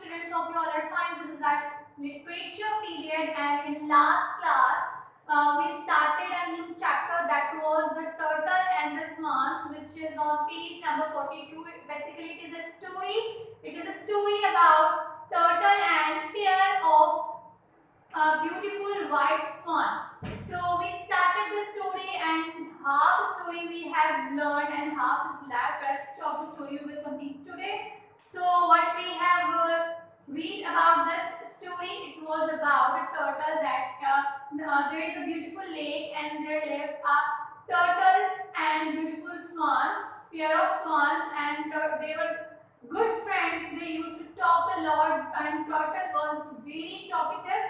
students, hope you all are fine. This is our literature period, and in last class we started a new chapter that was the turtle and the swans, which is on page number 42. Basically, it is a story. It is a story about turtle and pair of beautiful white swans. So we started the story, and half the story we have learned and half is left. Rest of the story we will complete today. So what we have read about this story, it was about a turtle that there is a beautiful lake and there live a turtle and beautiful swans, pair of swans, and they were good friends. They used to talk a lot, and turtle was very talkative.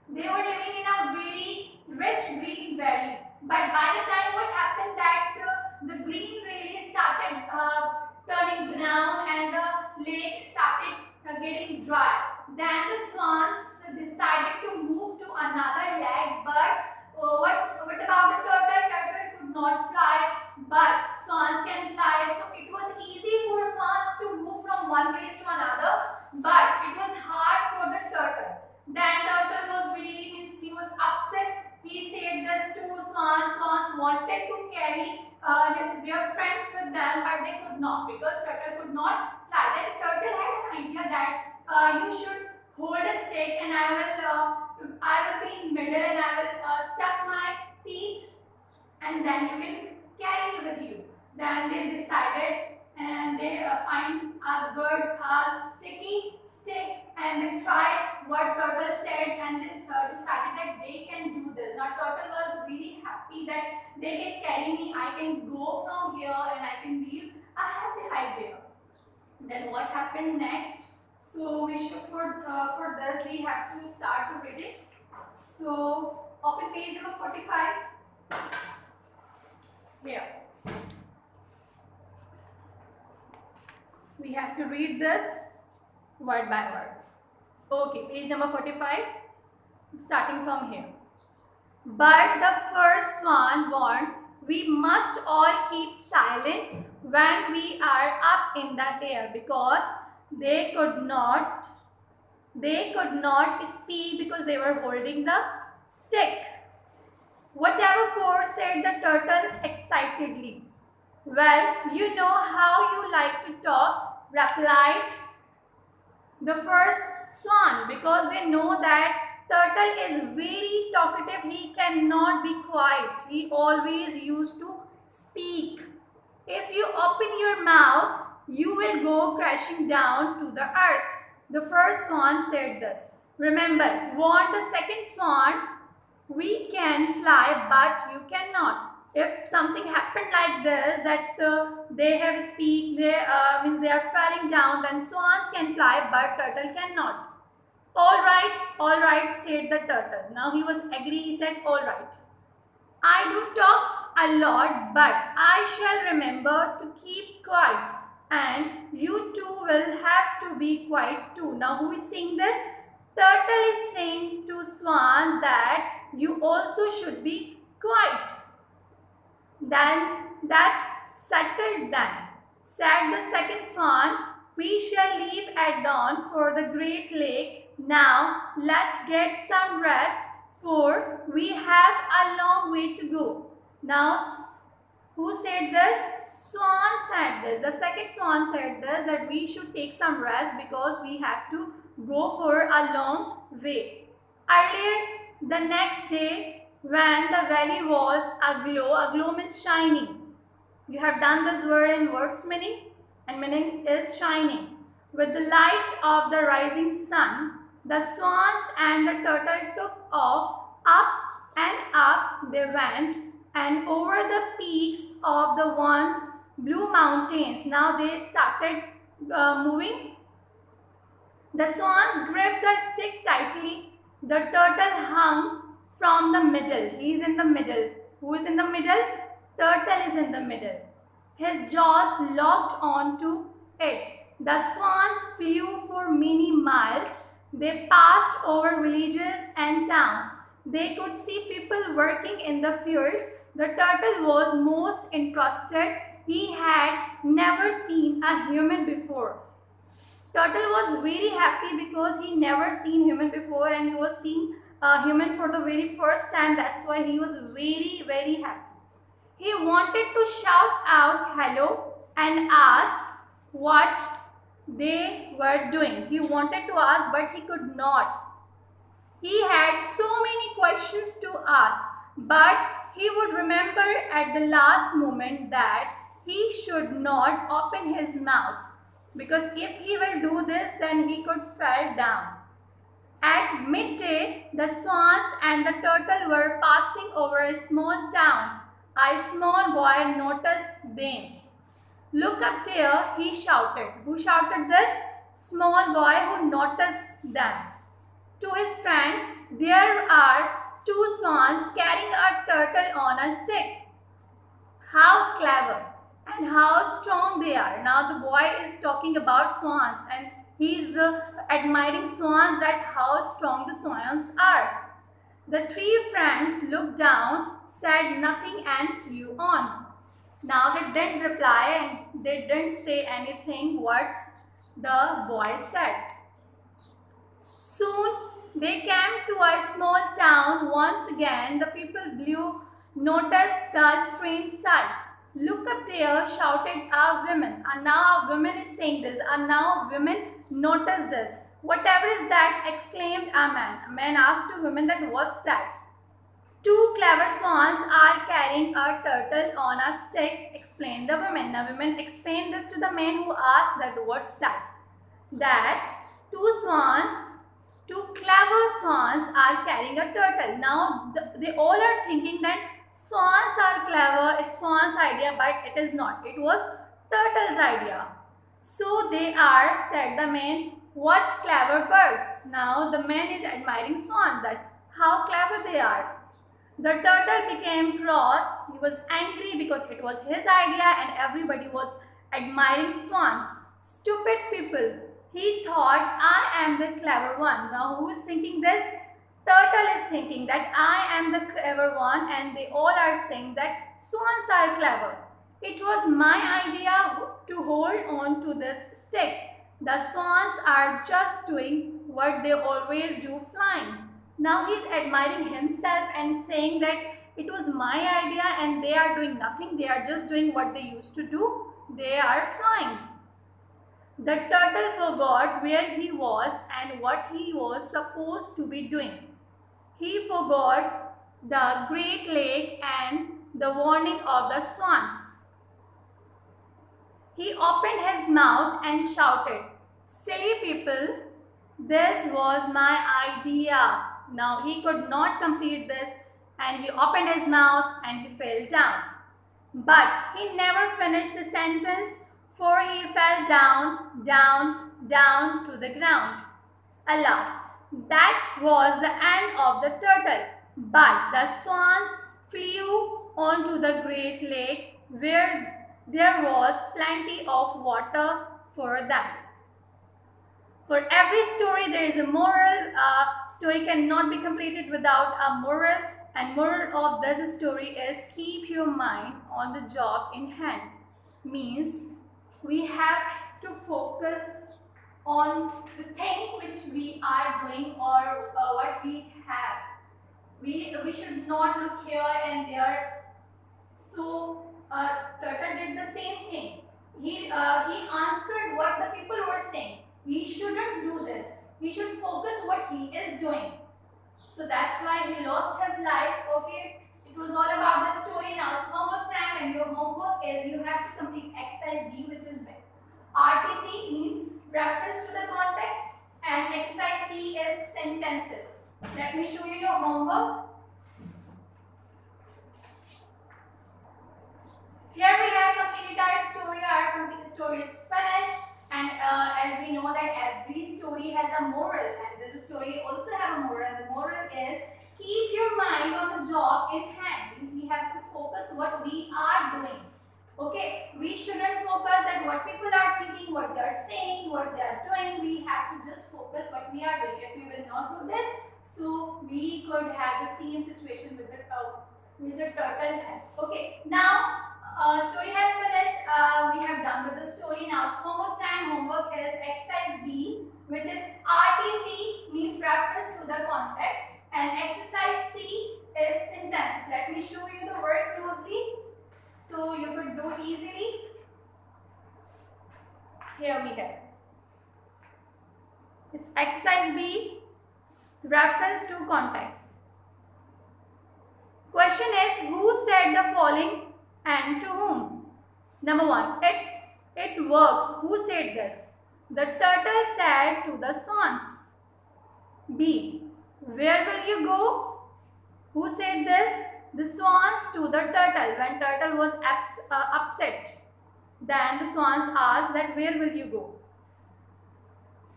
They were living in a very rich green valley. But by the time what happened that the green really started turning brown and the lake started getting dry. Then the swans decided to move to another lake. But what about the turtle? Turtle could not fly, but swans can fly. So it was easy for swans to move from one place to another, but it was hard for the turtle. Then turtle was really, means he was upset. He said this to swans. Swans wanted to carry their friends with them, but they could not because turtle could not fly. Then turtle had an idea that you should hold a stick, and I will be in middle, and I will stuck my teeth, and then you can carry me with you. Then they decided, and they find a good sticky stick, and they tried what turtle said, and they decided that they can do this. Now turtle was really happy that they can carry me, I can go from here and I can live a happy life there. Then what happened next? So we should for this we have to start to read it. So open page number 45. Here. We have to read this word by word. Okay, page number 45, starting from here. But the first swan warned, we must all keep silent when we are up in the air, because they could not speak because they were holding the stick. Whatever for, said the turtle excitedly. Well, you know how you like to talk, replied the first swan, because they know that turtle is very talkative. He cannot be quiet. He always used to speak. If you open your mouth, you will go crashing down to the earth. The first swan said this. Remember, warned the second swan, we can fly, but you cannot. If something happened like this, that they have speak, means they are falling down, then swans can fly, but turtle cannot. All right, said the turtle. Now he was agree. He said, all right. I do talk a lot, but I shall remember to keep quiet, and you too will have to be quiet too. Now who is saying this? Turtle is saying to swans that you also should be quiet. Then that's settled then, said the second swan. We shall leave at dawn for the great lake. Now let's get some rest, for we have a long way to go. Now who said this? Swan said this. The second swan said this, that we should take some rest because we have to go for a long way. Earlier the next day, when the valley was aglow means shining. You have done this word in words meaning, and meaning is shining. With the light of the rising sun, the swans and the turtle took off. Up and up they went, and over the peaks of the once blue mountains. Now they started moving. The swans gripped the stick tightly. The turtle hung from the middle. He is in the middle. Who is in the middle? Turtle is in the middle. His jaws locked onto it. The swans flew for many miles. They passed over villages and towns. They could see people working in the fields. The turtle was most interested. He had never seen a human before. Turtle was very happy because he never seen human before and he was seeing human for the very first time. That's why he was very happy. He wanted to shout out hello and ask what they were doing. He wanted to ask but he could not. He had so many questions to ask, but he would remember at the last moment that he should not open his mouth, because if he will do this, then he could fall down. At midday, the swans and the turtle were passing over a small town. A small boy noticed them. "Look up there," he shouted. Who shouted this? Small boy who noticed them. To his friends, "There are two swans carrying a turtle on a stick. How clever and how strong they are." Now the boy is talking about swans and he's admiring swans, that how strong the swans are. The three friends looked down, said nothing and flew on. Now they didn't reply and they didn't say anything what the boy said. Soon they came to a small town. Once again the people below noticed the strange sight. "Look up there," shouted a woman. And now a woman is saying this. And now women notice this. "Whatever is that?" exclaimed a man. A man asked a woman that what's that? "Two clever swans are carrying a turtle on a stick," explained the woman. The woman explained this to the man who asked that what's that? That two clever swans are carrying a turtle. Now they all are thinking that swans are clever, it's swans' idea, but it is not. It was turtle's idea. "So they are," said the man. "What clever birds." Now the man is admiring swans, that how clever they are. The turtle became cross. He was angry because it was his idea and everybody was admiring swans. "Stupid people," he thought, "I am the clever one." Now who is thinking this? Turtle is thinking that I am the clever one, and they all are saying that swans are clever. "It was my idea to hold on to this stick. The swans are just doing what they always do, flying." Now he is admiring himself and saying that it was my idea and they are doing nothing. They are just doing what they used to do. They are flying. The turtle forgot where he was and what he was supposed to be doing. He forgot the great lake and the warning of the swans. He opened his mouth and shouted, "Silly people, this was my idea." Now he could not complete this and he opened his mouth and he fell down. But he never finished the sentence, for he fell down to the ground. Alas, that was the end of the turtle. But the swans flew onto the great lake where there was plenty of water for them. For every story there is a moral. Story cannot be completed without a moral, and moral of this story is keep your mind on the job in hand. Means we have to focus on the thing which we are doing or what we have. We should not look here and there. So Turtle did the same thing. He answered what the people were saying. He shouldn't do this. He should focus what he is doing. So that's why he lost his life. Okay, it was all about the story. Now it's homework time, and your homework is you have to complete exercise B, which is RTC, means reference to the context, and exercise C is sentences. Let me show you your homework. Here we have completed our story. Our story is finished. And as we know that every story has a moral, and this story also have a moral. The moral is keep your mind on the job in hand. Means we have to focus what we are doing. Okay, we shouldn't focus that what people are thinking, what they are saying, what they are doing. We have to just focus what we are doing. If we will not do this, so we could have the same situation with the turtle has. Okay, now story has finished. We have done with the story. Now it's homework time. Homework is exercise B. Hear me here. It's exercise B, reference to context. Question is, who said the following and to whom? Number 1, it works. Who said this? The turtle said to the swans. B, where will you go? Who said this? The swans to the turtle. When turtle was upset, then the swans asked that where will you go?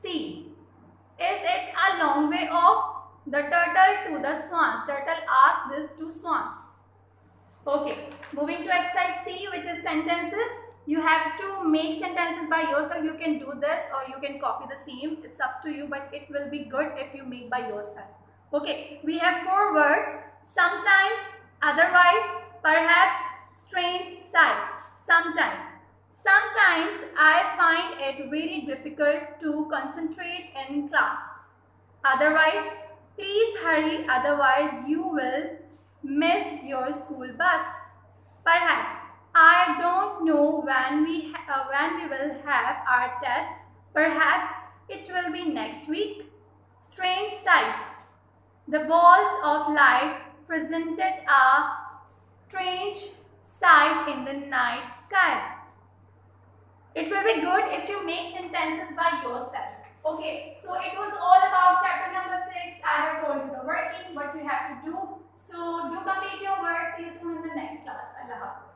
C, is it a long way off? The turtle to the swans. Turtle asked this to swans. Okay, moving to exercise C, which is sentences. You have to make sentences by yourself. You can do this or you can copy the same. It's up to you, but it will be good if you make by yourself. Okay, we have 4 words. Sometime, otherwise, perhaps, strange, sight. Sometime. Sometimes I find it very difficult to concentrate in class. Otherwise, please hurry, otherwise you will miss your school bus. Perhaps, I don't know when we will have our test. Perhaps it will be next week. Strange sight. The balls of light presented a strange sight in the night sky. It will be good if you make sentences by yourself. Okay, so it was all about chapter number 6. I have told you the working, what you have to do. So do complete your work. See you soon in the next class. Allah Hafiz.